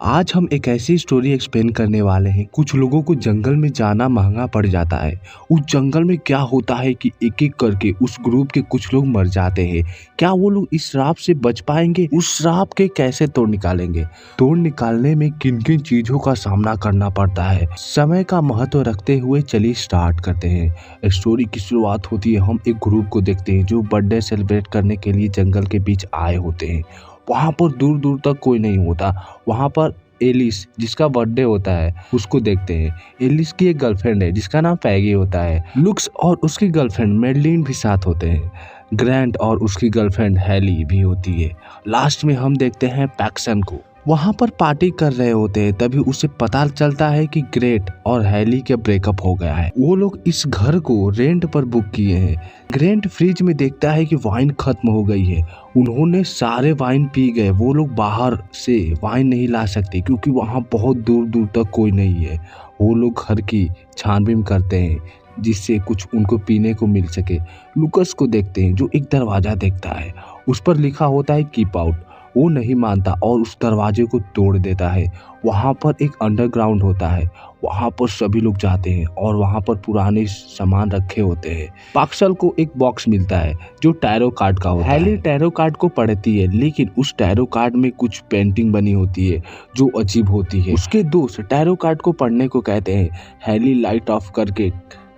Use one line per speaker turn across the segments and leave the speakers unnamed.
आज हम एक ऐसी स्टोरी एक्सप्लेन करने वाले हैं। कुछ लोगों को जंगल में जाना महंगा पड़ जाता है। उस जंगल में क्या होता है कि एक एक करके उस ग्रुप के कुछ लोग मर जाते हैं। क्या वो लोग इस श्राप से बच पाएंगे? उस श्राप के कैसे तोड़ निकालेंगे? तोड़ निकालने में किन किन चीजों का सामना करना पड़ता है? समय का महत्व रखते हुए चलिए स्टार्ट करते हैं। स्टोरी की शुरुआत होती है, हम एक ग्रुप को देखते हैं जो बर्थडे सेलिब्रेट करने के लिए जंगल के बीच आए होते हैं। वहाँ पर दूर दूर तक कोई नहीं होता। वहाँ पर एलिस जिसका बर्थडे होता है उसको देखते हैं। एलिस की एक गर्लफ्रेंड है जिसका नाम पैगी होता है। लुक्स और उसकी गर्लफ्रेंड मेडलिन भी साथ होते हैं। ग्रैंट और उसकी गर्लफ्रेंड हैली भी होती है। लास्ट में हम देखते हैं पैक्सन को। वहाँ पर पार्टी कर रहे होते हैं, तभी उसे पता चलता है कि ग्रेट और हैली के ब्रेकअप हो गया है। वो लोग इस घर को रेंट पर बुक किए हैं। ग्रेंट फ्रिज में देखता है कि वाइन खत्म हो गई है। उन्होंने सारे वाइन पी गए। वो लोग बाहर से वाइन नहीं ला सकते क्योंकि वहाँ बहुत दूर दूर तक कोई नहीं है। वो लोग घर की छानबीन करते हैं जिससे कुछ उनको पीने को मिल सके। लुकस को देखते हैं जो एक दरवाजा देखता है, उस पर लिखा होता है कीप आउट। वो नहीं मानता और उस दरवाजे को तोड़ देता है। वहाँ पर एक अंडरग्राउंड होता है, वहाँ पर सभी लोग जाते हैं और वहाँ पर पुराने सामान रखे होते हैं। पाक्सल को एक बॉक्स मिलता है जो टैरो कार्ड का होता है। हैली टैरो कार्ड को पढ़ती है, लेकिन उस टैरो कार्ड में कुछ पेंटिंग बनी होती है जो अजीब होती है। उसके दोस्त टैरो कार्ड को पढ़ने को कहते हैं। हैली लाइट ऑफ करके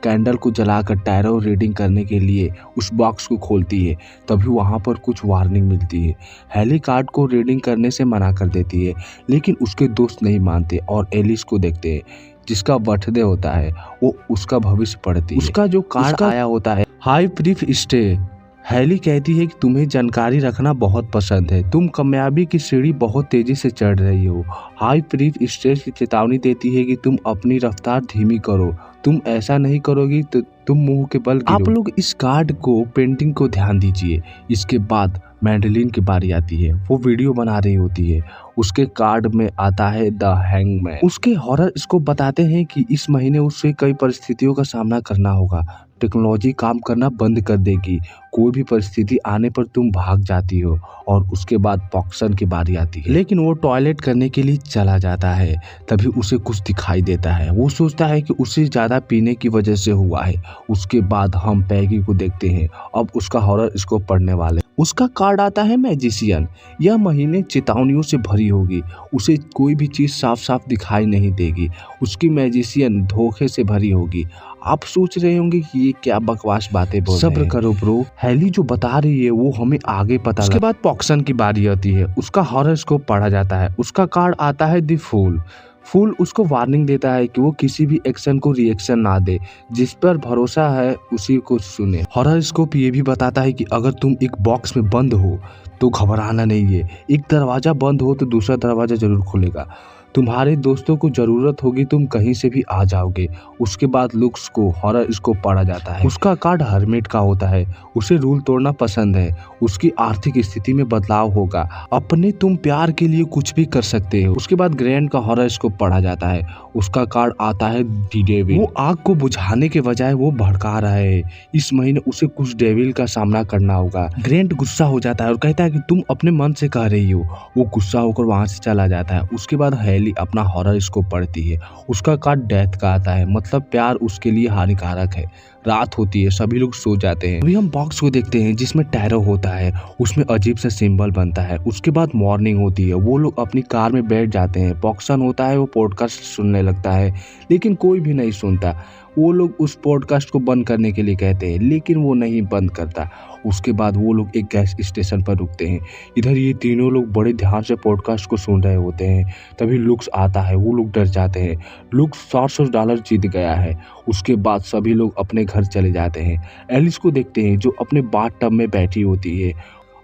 कैंडल को जलाकर टैरो रीडिंग करने के लिए उस बॉक्स को खोलती है। तभी वहाँ पर कुछ वार्निंग मिलती है। हैली कार्ड को रीडिंग करने से मना कर देती है, लेकिन उसके दोस्त नहीं मानते और एलिस को देखते हैं जिसका बर्थडे होता है। वो उसका भविष्य पढ़ती है। उसका जो कार्ड आया होता है हाई ब्रीफ स्टे। हैली कहती है कि तुम्हें जानकारी रखना बहुत पसंद है, तुम कामयाबी की सीढ़ी बहुत तेजी से चढ़ रही हो। हाई ब्रीफ स्टे की चेतावनी देती है कि तुम अपनी रफ्तार धीमी करो, तुम ऐसा नहीं करोगी तो तुम मुंह के बल गिरो। आप लोग इस कार्ड को पेंटिंग को ध्यान दीजिए। इसके बाद मैडलिन की बारी आती है। वो वीडियो बना रही होती है। उसके कार्ड में आता है द हैंगमैन। उसके हॉरर इसको बताते हैं कि इस महीने उससे कई परिस्थितियों का सामना करना होगा। टेक्नोलॉजी काम करना बंद कर देगी। कोई भी परिस्थिति आने पर तुम भाग जाती हो। और उसके बाद पॉक्सन की बारी आती है, लेकिन वो टॉयलेट करने के लिए चला जाता है। तभी उसे कुछ दिखाई देता है। वो सोचता है कि उसे ज्यादा पीने की वजह से हुआ है। उसके बाद हम पैगी को देखते हैं। अब उसका हॉरर इसको पढ़ने वाले। उसका कार्ड आता है मैजिशियन। यह महीने चेतावनियों से भरी होगी। उसे कोई भी चीज साफ साफ दिखाई नहीं देगी। उसकी मैजिशियन धोखे से भरी होगी। आप सोच रहे होंगे कि ये क्या बकवास बातें बोल रहे हैं। सब्र करो ब्रो, हैली जो बता रही है वो हमें आगे पता। उसके बाद पॉक्सन की बारी आती है। उसका हॉरोस्कोप पढ़ा जाता है। उसका कार्ड आता है द फूल। फूल उसको वार्निंग देता है कि वो किसी भी एक्शन को रिएक्शन ना दे, जिस पर भरोसा है उसी को सुने। हॉरोस्कोप ये भी बताता है कि अगर तुम एक बॉक्स में बंद हो तो घबराना नहीं है। एक दरवाजा बंद हो तो दूसरा दरवाजा जरूर खुलेगा। तुम्हारे दोस्तों को जरूरत होगी, तुम कहीं से भी आ जाओगे। उसके बाद लुक्स को हॉरर इसको पढ़ा जाता है। उसका कार्ड हर्मिट का होता है। उसे रूल तोड़ना पसंद है। उसकी आर्थिक स्थिति में बदलाव होगा। अपने तुम प्यार के लिए कुछ भी कर सकते हो। उसके बाद ग्रैंड का हॉरर इसको पढ़ा जाता है। उसका कार्ड आता है दी डेविल। वो आग को बुझाने के बजाय वो भड़का रहा है। इस महीने उसे कुछ डेविल का सामना करना होगा। ग्रैंड गुस्सा हो जाता है और कहता है कि तुम अपने मन से कह रही हो। वो गुस्सा होकर वहां से चला जाता है। उसके बाद हैली अपना हॉरर इसको पढ़ती है। उसका कार्ड डेथ का आता है, मतलब प्यार उसके लिए हानिकारक है। रात होती है, सभी लोग सो जाते हैं। अभी हम बॉक्स को देखते हैं जिसमें टैरो होता है। उसमें अजीब सा सिंबल बनता है। उसके बाद मॉर्निंग होती है। वो लोग अपनी कार में बैठ जाते हैं। पॉक्सन होता है, वो पॉडकास्ट सुनने लगता है, लेकिन कोई भी नहीं सुनता। वो लोग उस पॉडकास्ट को बंद करने के लिए कहते हैं, लेकिन वो नहीं बंद करता। उसके बाद वो लोग एक गैस स्टेशन पर रुकते हैं। इधर ये तीनों लोग बड़े ध्यान से पॉडकास्ट को सुन रहे होते हैं। तभी लुक्स आता है। वो लोग डर जाते हैं। लुक्स $700 जीत गया है। उसके बाद सभी लोग अपने घर चले जाते हैं। एलिस को देखते हैं जो अपने बाथ टब में बैठी होती है,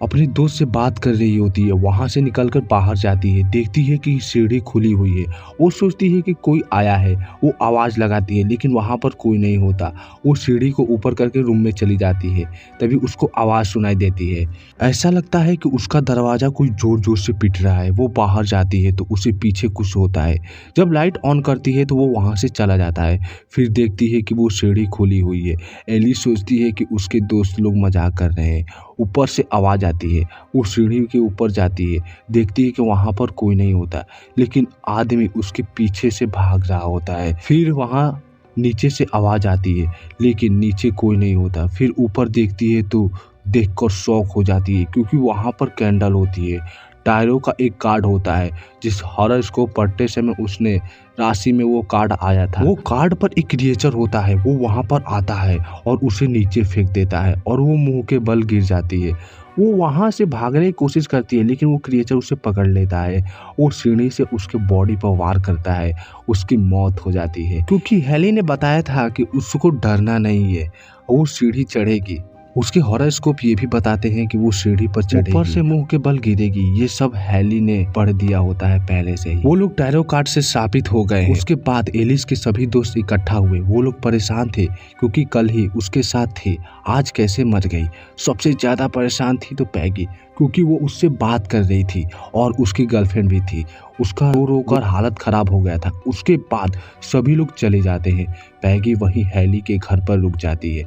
अपने दोस्त से बात कर रही होती है। वहां से निकलकर बाहर जाती है, देखती है कि सीढ़ी खुली हुई है। वो सोचती है कि कोई आया है। वो आवाज लगाती है, लेकिन वहां पर कोई नहीं होता। वो सीढ़ी को ऊपर करके रूम में चली जाती है। तभी उसको आवाज सुनाई देती है। ऐसा लगता है कि उसका दरवाजा कोई जोर जोर से पीट रहा है। वो बाहर जाती है तो उसे पीछे कुछ होता है। जब लाइट ऑन करती है तो वो वहां से चला जाता है। फिर देखती है कि वो सीढ़ी खुली हुई है। एलिस सोचती है कि उसके दोस्त लोग मजाक कर रहे हैं। ऊपर से आवाज़ आती है। वो सीढ़ी के ऊपर जाती है, देखती है कि वहाँ पर कोई नहीं होता, लेकिन आदमी उसके पीछे से भाग रहा होता है। फिर वहाँ नीचे से आवाज़ आती है, लेकिन नीचे कोई नहीं होता। फिर ऊपर देखती है तो देखकर शॉक हो जाती है, क्योंकि वहाँ पर कैंडल होती है। टायरो का एक कार्ड होता है, जिस हॉरोस्कोप पढ़ते समय उसने राशि में वो कार्ड आया था। वो कार्ड पर एक क्रिएचर होता है, वो वहाँ पर आता है और उसे नीचे फेंक देता है और वो मुंह के बल गिर जाती है। वो वहाँ से भागने की कोशिश करती है, लेकिन वो क्रिएचर उसे पकड़ लेता है। वो सीढ़ी से उसके बॉडी पर वार करता है, उसकी मौत हो जाती है। क्योंकि हेली ने बताया था कि उसको डरना नहीं है, वो सीढ़ी चढ़ेगी। उसके हॉरोस्कोप ये भी बताते हैं कि वो सीढ़ी पर चढ़ेगी, ऊपर से मुंह के बल गिरेगी। ये सब हेली ने पढ़ दिया होता है पहले से ही। वो लोग टैरो कार्ड से साबित हो गए हैं। उसके बाद एलिस के सभी दोस्त इकट्ठा हुए। वो लोग परेशान थे, क्योंकि कल ही उसके साथ थे, आज कैसे मर गई। सबसे ज्यादा परेशान थी तो पैगी, क्योंकि वो उससे बात कर रही थी और उसकी गर्लफ्रेंड भी थी। उसका रो रो कर हालत खराब हो गया था। उसके बाद सभी लोग चले जाते हैं। पैगी वहीं हेली के घर पर रुक जाती है।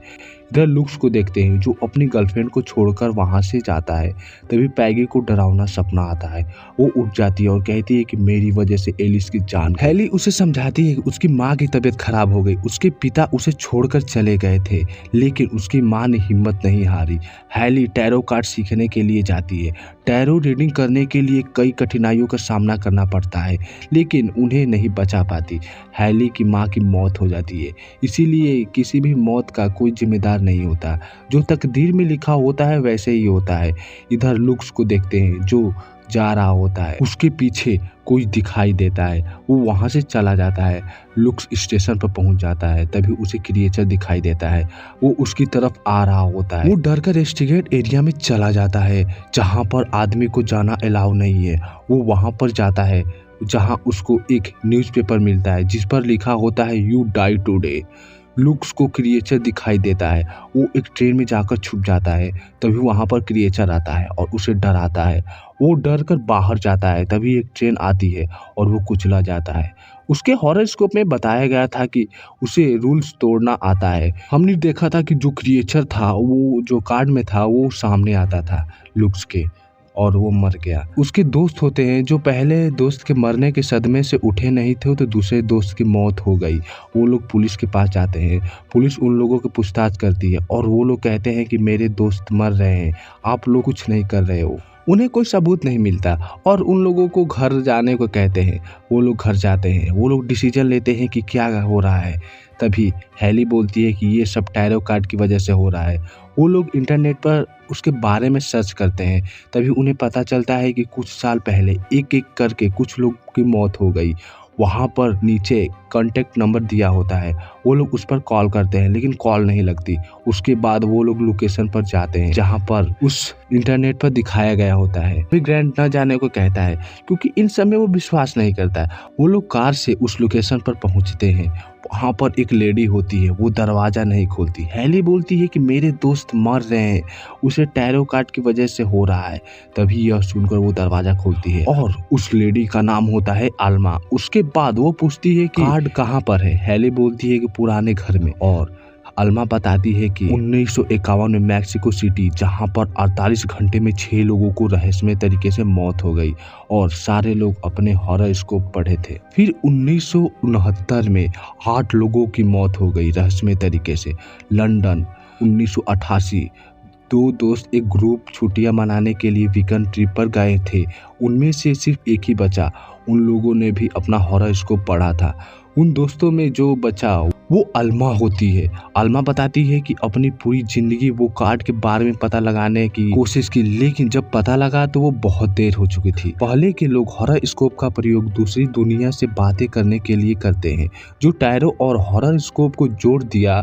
इधर लुक्स को देखते हैं, जो अपनी गर्लफ्रेंड को छोड़कर वहां से जाता है। तभी पैगी को डरावना सपना आता है। वो उठ जाती है और कहती है कि मेरी वजह से एलिस की जान। हेली उसे समझाती है कि उसकी माँ की तबीयत खराब हो गई, उसके पिता उसे छोड़कर चले गए थे, लेकिन उसकी माँ ने हिम्मत नहीं हारी। हेली टैरो कार्ड सीखने के लिए जाती है। टैरो रीडिंग करने के लिए कई कठिनाइयों का सामना करना पड़ता है, लेकिन उन्हें नहीं बचा पाती। हेली की माँ की मौत हो जाती है, इसीलिए किसी भी मौत का कोई जिम्मेदार नहीं होता। जो तकदीर में लिखा होता है वैसे ही होता है। इधर लुक्स को देखते हैं, जो जा रहा होता है। उसके पीछे कोई दिखाई देता है, वो वहां से चला जाता है। लुक्स स्टेशन पर पहुंच जाता है, तभी उसे क्रिएचर दिखाई देता है। वो उसकी तरफ आ रहा होता है। वो डर कर इन्वेस्टिगेट एरिया में चला जाता है, जहां पर आदमी को जाना अलाउ नहीं है। वो वहां पर जाता है, जहां उसको एक न्यूज़पेपर मिलता है, जिस पर लिखा होता है यू डाई टुडे। लुक्स को क्रिएचर दिखाई देता है। वो एक ट्रेन में जाकर छुप जाता है। तभी वहां पर क्रिएचर आता है और उसे डराता है। वो डर कर बाहर जाता है। तभी एक ट्रेन आती है और वो कुचला जाता है। उसके हॉरोस्कोप में बताया गया था कि उसे रूल्स तोड़ना आता है। हमने देखा था कि जो क्रिएचर था, वो जो कार्ड में था, वो सामने आता था लुक्स के, और वो मर गया। उसके दोस्त होते हैं, जो पहले दोस्त के मरने के सदमे से उठे नहीं थे, तो दूसरे दोस्त की मौत हो गई। वो लोग पुलिस के पास जाते हैं। पुलिस उन लोगों की पूछताछ करती है और वो लोग कहते हैं कि मेरे दोस्त मर रहे हैं, आप लोग कुछ नहीं कर रहे हो। उन्हें कोई सबूत नहीं मिलता और उन लोगों को घर जाने को कहते हैं। वो लोग घर जाते हैं। वो लोग डिसीजन लेते हैं कि क्या हो रहा है। तभी हेली बोलती है कि ये सब टैरो कार्ड की वजह से हो रहा है। वो लोग इंटरनेट पर उसके बारे में सर्च करते हैं। तभी उन्हें पता चलता है कि कुछ साल पहले एक एक करके कुछ लोग की मौत हो गई। वहाँ पर नीचे कॉन्टेक्ट नंबर दिया होता है। वो लोग उस पर कॉल करते हैं, लेकिन कॉल नहीं लगती। उसके बाद वो लोग लोकेशन पर जाते हैं, जहाँ पर उस इंटरनेट पर दिखाया गया होता है। फिर ग्रैंड न जाने को कहता है, क्योंकि इन सब में वो विश्वास नहीं करता है। वो लोग कार से उस लोकेशन पर पहुँचते हैं। वहाँ पर एक लेडी होती है, वो दरवाजा नहीं खोलती। हेली बोलती है कि मेरे दोस्त मर रहे हैं, उसे टैरो कार्ड की वजह से हो रहा है। तभी यह सुनकर वो दरवाजा खोलती है और उस लेडी का नाम होता है अल्मा। उसके बाद वो पूछती है कि कार्ड कहाँ पर है। हेली बोलती है कि पुराने घर में, और अल्मा बताती है कि 1951 में मैक्सिको सिटी, जहां पर 48 घंटे में 6 लोगों को रहस्यमय तरीके से मौत हो गई और सारे लोग अपने हॉरोस्कोप पढ़े थे। फिर 1969 में 8 लोगों की मौत हो गई रहस्यमय तरीके से। लंदन 1988, 2 दोस्त एक ग्रुप छुट्टियां मनाने के लिए वीकेंड ट्रिप पर गए थे। उनमें से सिर्फ एक ही बचा। उन लोगों ने भी अपना हॉरोस्कोप पढ़ा था। उन दोस्तों में जो बचा वो अल्मा होती है। अल्मा बताती है कि अपनी पूरी जिंदगी वो कार्ड के बारे में पता लगाने की कोशिश की, लेकिन जब पता लगा तो वो बहुत देर हो चुकी थी। पहले के लोग हॉरोस्कोप का प्रयोग दूसरी दुनिया से बातें करने के लिए करते हैं। जो टैरो और हॉरोस्कोप को जोड़ दिया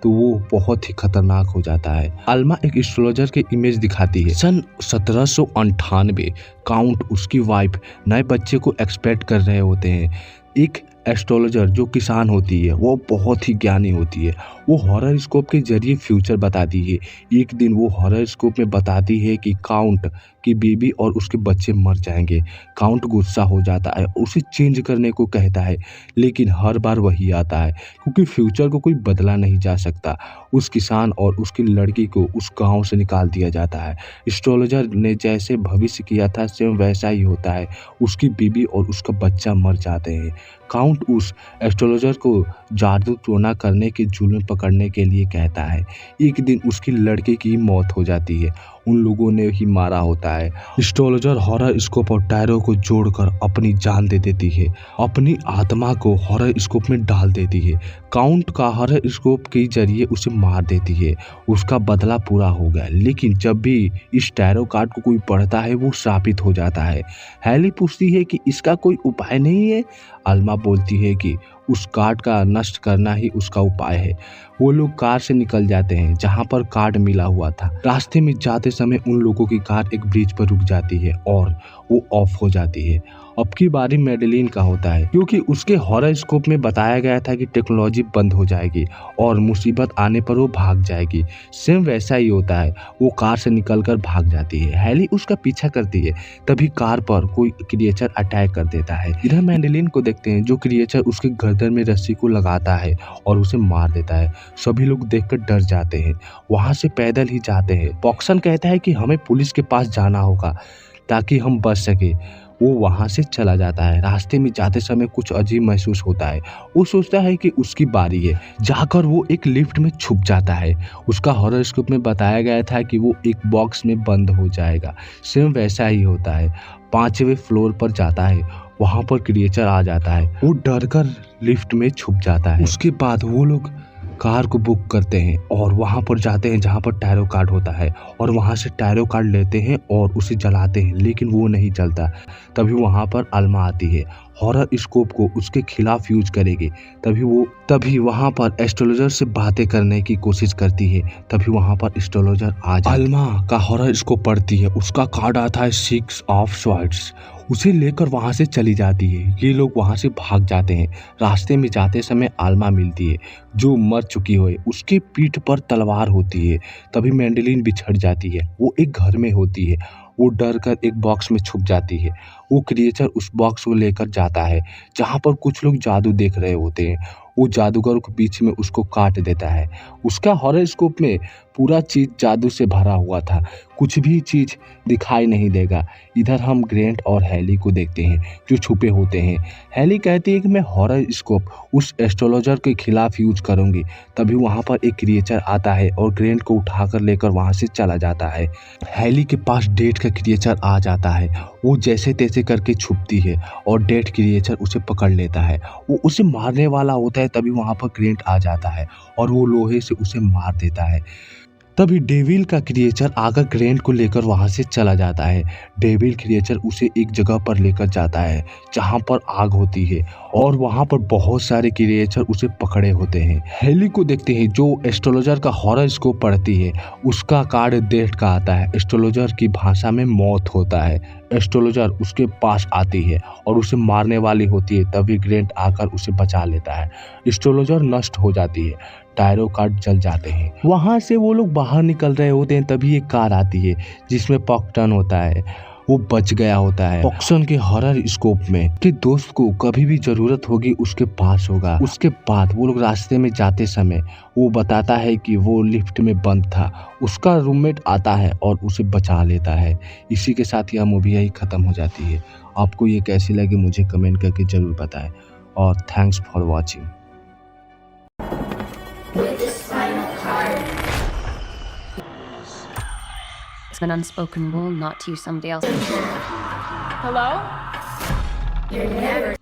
तो वो बहुत ही खतरनाक हो जाता है। अल्मा एक एस्ट्रोलॉजर के इमेज दिखाती है। सन 1798 काउंट उसकी वाइफ नए बच्चे को एक्सपेक्ट कर रहे होते हैं। एक एस्ट्रोलॉजर जो किसान होती है, वो बहुत ही ज्ञानी होती है। वो हॉरोस्कोप के जरिए फ्यूचर बताती है। एक दिन वो हॉरोस्कोप में बताती है कि काउंट कि बीबी और उसके बच्चे मर जाएंगे। काउंट गुस्सा हो जाता है, उसे चेंज करने को कहता है, लेकिन हर बार वही आता है क्योंकि फ्यूचर को कोई बदला नहीं जा सकता। उस किसान और उसकी लड़की को उस गांव से निकाल दिया जाता है। एस्ट्रोलॉजर ने जैसे भविष्य किया था सेम वैसा ही होता है। उसकी बीबी और उसका बच्चा मर जाते हैं। काउंट उस एस्ट्रोलॉजर को जादू टोना करने के जुल्म पकड़ने के लिए कहता है। एक दिन उसकी लड़की की मौत हो जाती है, उन लोगों ने ही मारा होता है। एस्ट्रोलॉजर हॉरोस्कोप और टैरो को जोड़कर अपनी जान दे देती है, अपनी आत्मा को हॉरोस्कोप में डाल देती है। काउंट का हॉरोस्कोप के जरिए उसे मार देती है। उसका बदला पूरा हो गया, लेकिन जब भी इस टैरो कार्ड को कोई पढ़ता है वो श्रापित हो जाता है। हैली पूछती है कि इसका कोई उपाय नहीं है। अल्मा बोलती है कि उस कार्ड का नष्ट करना ही उसका उपाय है। वो लोग कार से निकल जाते हैं जहां पर कार्ड मिला हुआ था। रास्ते में जाते समय उन लोगों की कार एक ब्रिज पर रुक जाती है और वो ऑफ हो जाती है। अब की बारी मैडेलिन का होता है, क्योंकि उसके हॉरोस्कोप में बताया गया था कि टेक्नोलॉजी बंद हो जाएगी और मुसीबत आने पर वो भाग जाएगी। सेम वैसा ही होता है, वो कार से निकलकर भाग जाती है। हैली उसका पीछा करती है, तभी कार पर कोई क्रिएचर अटैक कर देता है। इधर मैडेलिन को देखते हैं, जो क्रिएचर उसके गर्दन में रस्सी को लगाता है और उसे मार देता है। सभी लोग देखकर डर जाते हैं, वहां से पैदल ही जाते हैं। पॉक्सन कहता है कि हमें पुलिस के पास जाना होगा ताकि हम बच सके। वो वहां से चला जाता है। रास्ते में जाते समय कुछ अजीब महसूस होता है। वो सोचता है कि उसकी बारी है, जाकर वो एक लिफ्ट में छुप जाता है। उसका हॉरोस्कोप में बताया गया था कि वो एक बॉक्स में बंद हो जाएगा। सेम वैसा ही होता है। 5वें फ्लोर पर जाता है, वहां पर क्रिएचर आ जाता है। वो डरकर लिफ्ट में छुप जाता है। उसके बाद वो लोग कार को बुक करते हैं और वहां पर जाते हैं जहां पर टैरो कार्ड होता है, और वहां से टैरो कार्ड लेते हैं और उसे जलाते हैं, लेकिन वो नहीं जलता। तभी वहां पर अल्मा आती है, हॉरोस्कोप को उसके खिलाफ यूज करेगी। तभी वहां पर एस्ट्रोलॉजर से बातें करने की कोशिश करती है। तभी वहां पर एस्ट्रोलॉजर आ जाता है। अल्मा का हॉरोस्कोप पढ़ती है, उसका कार्ड आता है 6 ऑफ स्वॉर्ड्स। उसे लेकर वहां से चली जाती है। ये लोग वहां से भाग जाते हैं। रास्ते में जाते समय अल्मा मिलती है, जो मर चुकी है। उसके पीठ पर तलवार होती है। तभी मैडेलिन बिछड़ जाती है। वो एक घर में होती है। वो डर कर एक बॉक्स में छुप जाती है। वो क्रिएचर उस बॉक्स को लेकर जाता है जहाँ पर कुछ लोग जादू देख रहे होते हैं। वो जादूगर के बीच में उसको काट देता है। उसका हॉरोस्कोप में पूरा चीज जादू से भरा हुआ था, कुछ भी चीज दिखाई नहीं देगा। इधर हम ग्रेंट और हैली को देखते हैं, जो छुपे होते हैं। हैली कहती है कि मैं हॉरोस्कोप उस एस्ट्रोलॉजर के खिलाफ यूज करूंगी। तभी वहां पर एक क्रिएचर आता है और ग्रेंट को उठाकर लेकर वहां से चला जाता है। हैली के पास डेट का क्रिएचर आ जाता है। वो जैसे तैसे करके छुपती है और डेट क्रिएचर उसे पकड़ लेता है। वो उसे मारने वाला होता है, तभी वहां पर ग्रेंट आ जाता है और वो लोहे से उसे मार देता है। तभी डेविल का क्रिएचर आकर ग्रेंट को लेकर वहां से चला जाता है। डेविल क्रिएचर उसे एक जगह पर लेकर जाता है जहां पर आग होती है, और वहां पर बहुत सारे क्रिएचर उसे पकड़े होते हैं। हेली को देखते हैं, जो एस्ट्रोलॉजर का हॉरोस्कोप पढ़ती है। उसका कार्ड डेथ का आता है। एस्ट्रोलॉजर की भाषा में मौत होता है। एस्ट्रोलॉजर उसके पास आती है और उसे मारने वाली होती है। तभी ग्रेंट आकर उसे बचा लेता है। एस्ट्रोलॉजर नष्ट हो जाती है, टैरो कार्ड जल जाते हैं। वहां से वो लोग बाहर निकल रहे होते हैं, तभी एक कार आती है जिसमें पॉक्टन होता है। वो बच गया होता है। पॉक्टन के हॉरोस्कोप में कि दोस्त को कभी भी जरूरत होगी उसके पास होगा। उसके बाद वो लोग रास्ते में जाते समय वो बताता है कि वो लिफ्ट में बंद था। उसका रूममेट आता है और उसे बचा लेता है। इसी के साथ यह मूवी यही खत्म हो जाती है। आपको ये कैसी लगी मुझे कमेंट करके जरूर बताएं, और thanks for watching.
It's an unspoken rule not to use somebody else's.
Hello? You're never